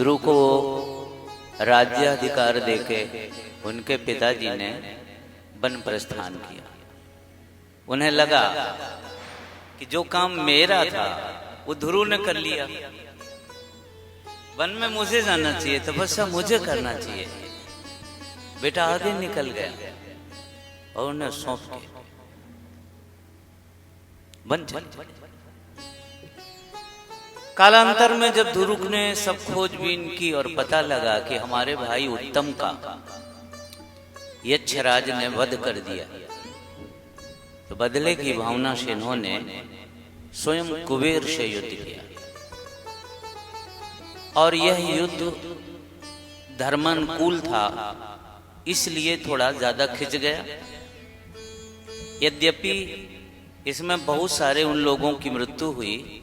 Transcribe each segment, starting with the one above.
ध्रुव को राज्याधिकार देके उनके पिताजी ने वन प्रस्थान किया। उन्हें लगा कि जो काम मेरा था वो ध्रुव ने कर लिया, वन में मुझे जाना चाहिए, तपस्या मुझे करना चाहिए। बेटा आगे निकल गया और उन्हें सौंप के वन चले। कालांतर में जब ध्रुव ने सब खोजबीन की और पता लगा कि हमारे भाई उत्तम का यक्षराज ने वध कर दिया, तो बदले की भावना से इन्होंने स्वयं कुबेर से युद्ध किया। और यह युद्ध धर्मानुकूल था, इसलिए थोड़ा ज्यादा खिंच गया। यद्यपि इसमें बहुत सारे उन लोगों की मृत्यु हुई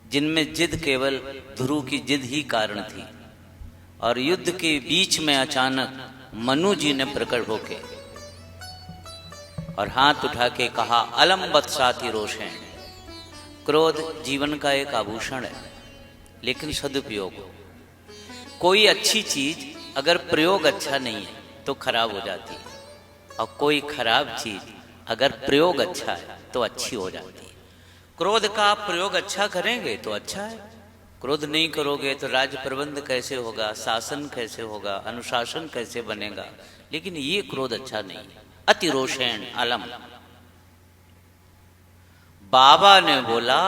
जिनमें जिद केवल ध्रुव की जिद ही कारण थी। और युद्ध के बीच में अचानक मनु जी ने प्रकट होके और हाथ उठा के कहा, अलम वत्साति रोषेण। क्रोध जीवन का एक आभूषण है, लेकिन सदुपयोग। कोई अच्छी चीज अगर प्रयोग अच्छा नहीं है तो खराब हो जाती है, और कोई खराब चीज अगर प्रयोग अच्छा है तो अच्छी हो जाती है। क्रोध का आप प्रयोग अच्छा करेंगे तो अच्छा है, क्रोध नहीं करोगे तो राज्य प्रबंध कैसे होगा, शासन कैसे होगा, अनुशासन कैसे बनेगा। लेकिन ये क्रोध अच्छा नहीं है। अति रोषेण अलम, बाबा ने बोला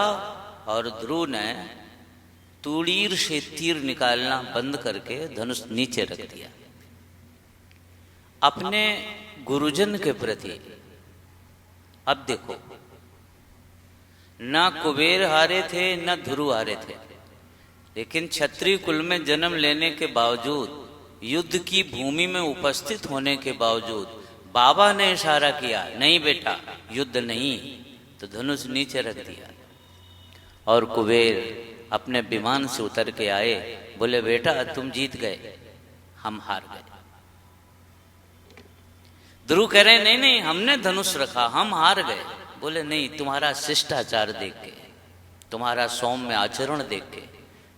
और ध्रुव ने तूड़ीर से तीर निकालना बंद करके धनुष नीचे रख दिया। अपने गुरुजन के प्रति अब देखो, ना कुबेर हारे थे न ध्रुव हारे थे, लेकिन क्षत्रिय कुल में जन्म लेने के बावजूद, युद्ध की भूमि में उपस्थित होने के बावजूद बाबा ने इशारा किया, नहीं बेटा युद्ध नहीं, तो धनुष नीचे रख दिया। और कुबेर अपने विमान से उतर के आए, बोले बेटा तुम जीत गए, हम हार गए। ध्रुव कह रहे नहीं नहीं हमने धनुष रखा, हम हार गए। बोले नहीं, तुम्हारा शिष्टाचार देख के, तुम्हारा सौम्य आचरण देख के,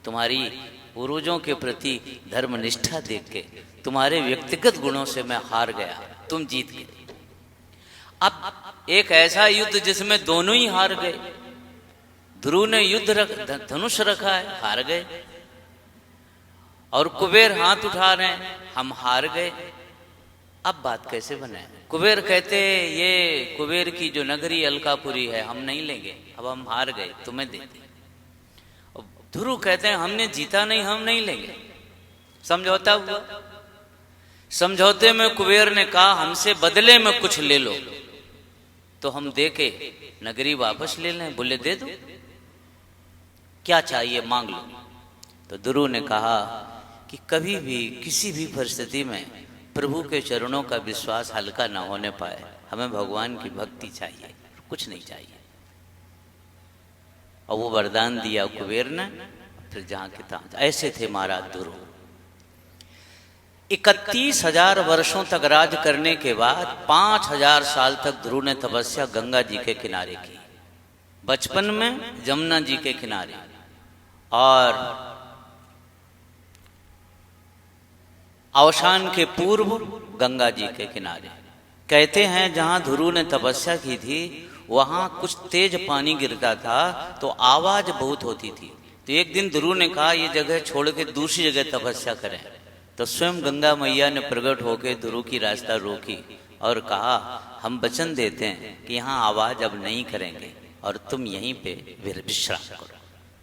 तुम्हारी पूर्वजों के प्रति धर्मनिष्ठा देख के, तुम्हारे व्यक्तिगत गुणों से मैं हार गया, तुम जीत गए। अब एक ऐसा युद्ध जिसमें दोनों ही हार गए। ध्रुव ने धनुष रखा है, हार गए, और कुबेर हाथ उठा रहे हैं, हम हार गए। अब बात कैसे बने? कुबेर कहते ये कुबेर की जो नगरी अलकापुरी है हम नहीं लेंगे, अब हम हार गए, तुम्हें देते। ध्रुव कहते हैं हमने जीता नहीं, हम नहीं लेंगे। समझौता हुआ। समझौते में कुबेर ने कहा हमसे बदले में कुछ ले लो, तो हम दे के नगरी वापस ले लें। बोले दे दो, क्या चाहिए मांग लो। तो ध्रुव ने कहा कि कभी भी किसी भी परिस्थिति में प्रभु के चरणों का विश्वास हल्का ना होने पाए, हमें भगवान की भक्ति चाहिए, कुछ नहीं चाहिए। और वो वरदान दिया कुबेर ने, फिर जहां के तहां। ऐसे थे महाराज ध्रुव। 31,000 वर्षों तक राज करने के बाद 5,000 साल तक ध्रुव ने तपस्या गंगा जी के किनारे की। बचपन में जमुना जी के किनारे, और अवसान के पूर्व गंगा जी के किनारे। कहते हैं जहां ध्रुव ने तपस्या की थी वहां कुछ तेज पानी गिरता था तो आवाज बहुत होती थी। तो एक दिन ध्रुव ने कहा ये जगह छोड़ के दूसरी जगह तपस्या करें। तो स्वयं गंगा मैया ने प्रकट होकर ध्रुव की रास्ता रोकी और कहा हम वचन देते हैं कि यहाँ आवाज अब नहीं करेंगे और तुम यहीं पे विश्राम करो।